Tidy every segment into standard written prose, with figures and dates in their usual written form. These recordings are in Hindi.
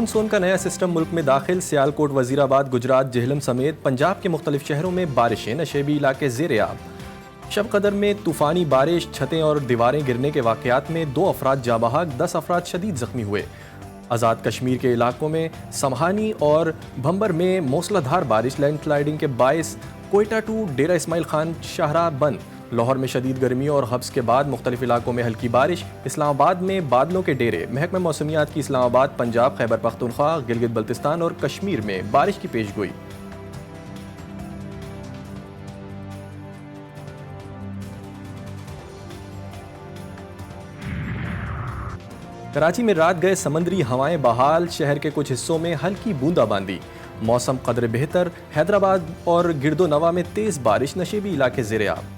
मॉनसून का नया सिस्टम मुल्क में दाखिल। सियालकोट, वजीराबाद, गुजरात, जेहलम समेत पंजाब के मुख्तलिफ शहरों में बारिशें, नशेबी इलाके ज़ेर-ए-आब। शब कदर में तूफ़ानी बारिश, छतें और दीवारें गिरने के वाक़यात में 2 अफराद जाँ बहक, 10 अफराद शदीद ज़ख्मी हुए। आज़ाद कश्मीर के इलाकों में समहानी और भंबर में मूसलाधार बारिश, लैंडस्लाइडिंग के बायस कोयटा टू डेरा इस्माइल खान शाहराह बंद। लाहौर में शदीद गर्मी और हब्स के बाद मुख्तलिफ इलाकों में हल्की बारिश। इस्लामाबाद में बादलों के डेरे। महकमा मौसमियात की इस्लामाबाद, पंजाब, खैबर पख्तूनख्वा, गिलगित बल्तिस्तान और कश्मीर में बारिश की पेशगोई। कराची में रात गए समंदरी हवाएं बहाल। शहर के कुछ हिस्सों में हल्की बूंदाबांदी। मौसम कदरे बेहतर। हैदराबाद और गिरदो नवा में तेज बारिश, नशेबी इलाके ज़ेर-ए-आब।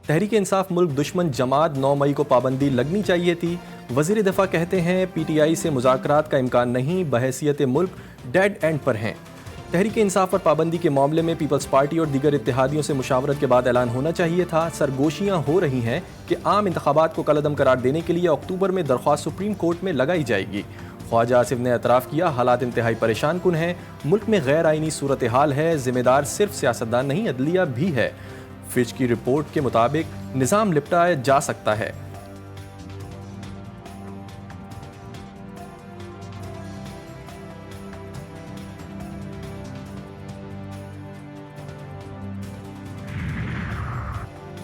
तहरीक इंसाफ मुल्क दुश्मन जमात, 9 मई को पाबंदी लगनी चाहिए थी। वज़ीर दिफा कहते हैं PTI से मुज़ाकरात का इम्कान नहीं, बहैसियत मुल्क डेड एंड पर हैं। तहरीक इंसाफ पर पाबंदी के मामले में पीपल्स पार्टी और दीगर इत्तेहादियों से मुशावरत के बाद ऐलान होना चाहिए था। सरगोशियाँ हो रही हैं कि आम इंतखाबात को कलअदम करार देने के लिए अक्टूबर में दरख्वास्त सुप्रीम कोर्ट में लगाई जाएगी। ख्वाजा आसिफ ने एतराफ़ किया, हालात इंतहाई परेशान कुन हैं। मुल्क में गैर आइनी सूरत हाल है, जिम्मेदार सिर्फ सियासतदान नहीं अदलिया भी है। फिच की रिपोर्ट के मुताबिक निज़ाम लिपटाया जा सकता है।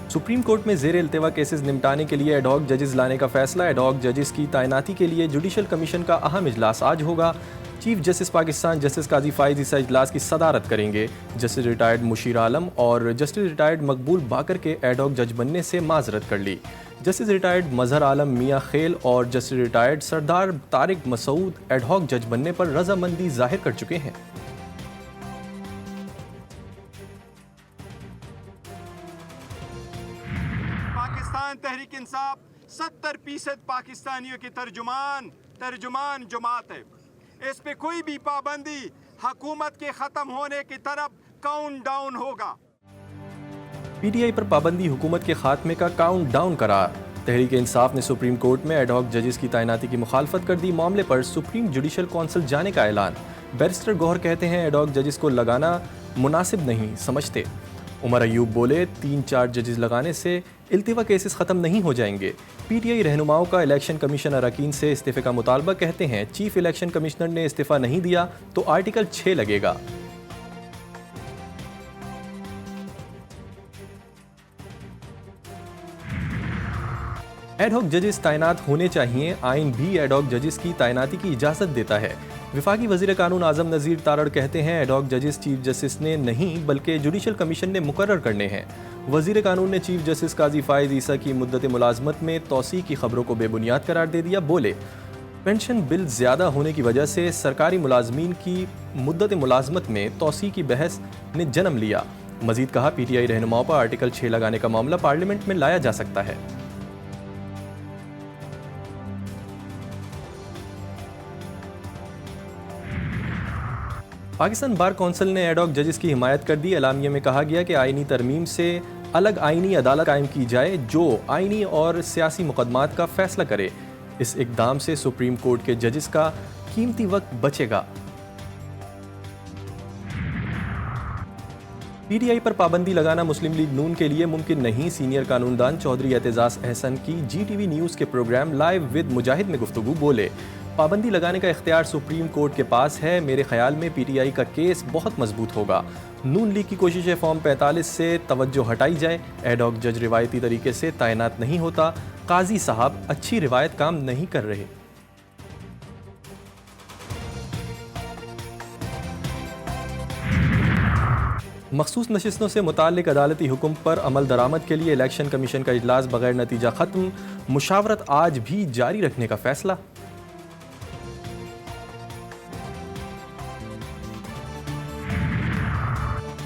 सुप्रीम कोर्ट में ज़ेर इल्तिवा केसेस निपटाने के लिए एडहॉक जजेस लाने का फैसला। एडहॉक जजेस की तैनाती के लिए जुडिशल कमीशन का अहम इजलास आज होगा। चीफ जस्टिस पाकिस्तान जस्टिस काजी फाइज इस इजलास की सदारत करेंगे। जस्टिस रिटायर्ड मुशीर आलम और जस्टिस रिटायर्ड मकबूल बाकर के एडहॉक जज बनने से माजरत कर ली। जस्टिस रिटायर्ड मजहर आलम मियाँ खेल और जस्टिस रिटायर्ड सरदार तारिक मसूद एडहॉक जज बनने पर रजामंदी जाहिर कर चुके हैं। पाकिस्तान तहरीक इंसाफ 70% पाकिस्तानियों की तर्जुमान जमात है। इस पे कोई भी पाबंदी हुकूमत के खत्म होने की तरफ काउंट डाउन होगा। PTI पर पाबंदी हुकूमत के खात्मे का काउंट डाउन करार। तहरीक इंसाफ ने सुप्रीम कोर्ट में एडहॉक जजेस की तैनाती की मुखालफत कर दी। मामले पर सुप्रीम जुडिशल कौंसिल जाने का ऐलान। बैरिस्टर गौहर कहते हैं एडहॉक जजेस को लगाना मुनासिब नहीं समझते। उमर अयूब बोले 3-4 जजेस लगाने से इल्तिवा केसेस ख़त्म नहीं हो जाएंगे। PTI रहनुमाओं का इलेक्शन कमीशन अरकान से इस्तीफ़े का मुतालबा। कहते हैं चीफ इलेक्शन कमिश्नर ने इस्तीफ़ा नहीं दिया तो आर्टिकल 6 लगेगा। एडहॉक जजेस तैनात होने चाहिए। आइन भी एडहॉक जजेस की तैनाती की इजाज़त देता है। विफाकी वज़ीर कानून आज़म नज़ीर तारड़ कहते हैं एडहॉक जजेस चीफ जस्टिस ने नहीं बल्कि जुडिशल कमीशन ने मुकर्रर करने हैं। वज़ीर कानून ने चीफ जस्टिस काजी फाइज ईसा की मुद्दत मुलाजमत में तोसी की खबरों को बेबुनियाद करार दे दिया। बोले पेंशन बिल ज़्यादा होने की वजह से सरकारी मुलाजमीन की मुद्दत मुलाजमत में तोसी की बहस ने जन्म लिया। मजीद कहा PTI रहनुमाओं पर आर्टिकल 6 लगाने का मामला पार्लियामेंट में लाया जा सकता है। पाकिस्तान बार कौंसिल ने एडहॉक जजेस की हिमायत कर दी। एलामिया में कहा गया कि आईनी तरमीम से अलग आईनी अदालत कायम की जाए जो आईनी और सियासी मुकदमात का फैसला करे। इस इकदाम से सुप्रीम कोर्ट के जजेस का कीमती वक्त बचेगा। PTI पर पाबंदी लगाना मुस्लिम लीग नून के लिए मुमकिन नहीं। सीनियर कानूनदान चौधरी एतजाज अहसन की GTV न्यूज़ के प्रोग्राम लाइव विद मुजाहिद में गुफ्तगू। बोले पाबंदी लगाने का इख्तियार सुप्रीम कोर्ट के पास है। मेरे ख्याल में PTI का केस बहुत मजबूत होगा। नून लीग की कोशिश है फॉर्म 45 से तवज्जो हटाई जाए। एडहॉक जज रिवायती तरीके से तैनात नहीं होता। काजी साहब अच्छी रिवायत काम नहीं कर रहे। मखसूस नशिस्तों से मुताल्लिक अदालती हुक्म पर अमल दरामद के लिए इलेक्शन कमीशन का इजलास बगैर नतीजा ख़त्म। मुशावरत आज भी जारी रखने का फैसला।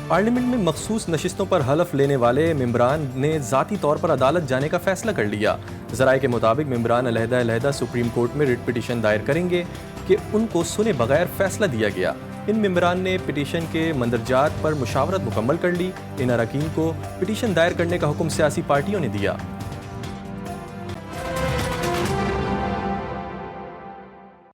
पार्लियामेंट में मखसूस नशिस्तों पर हलफ लेने वाले मेंबरान ने ज़ाती तौर पर अदालत जाने का फैसला कर लिया। ज़राए के मुताबिक मेंबरान अलहदा अलहदा सुप्रीम कोर्ट में रिट पिटीशन दायर करेंगे कि उनको सुने बगैर फैसला दिया गया। इन मेंबरान ने पिटीशन के मंदरजात पर मुशावरत मुकम्मल कर ली। इन अरकान को पिटीशन दायर करने का हुक्म सियासी पार्टियों ने दिया।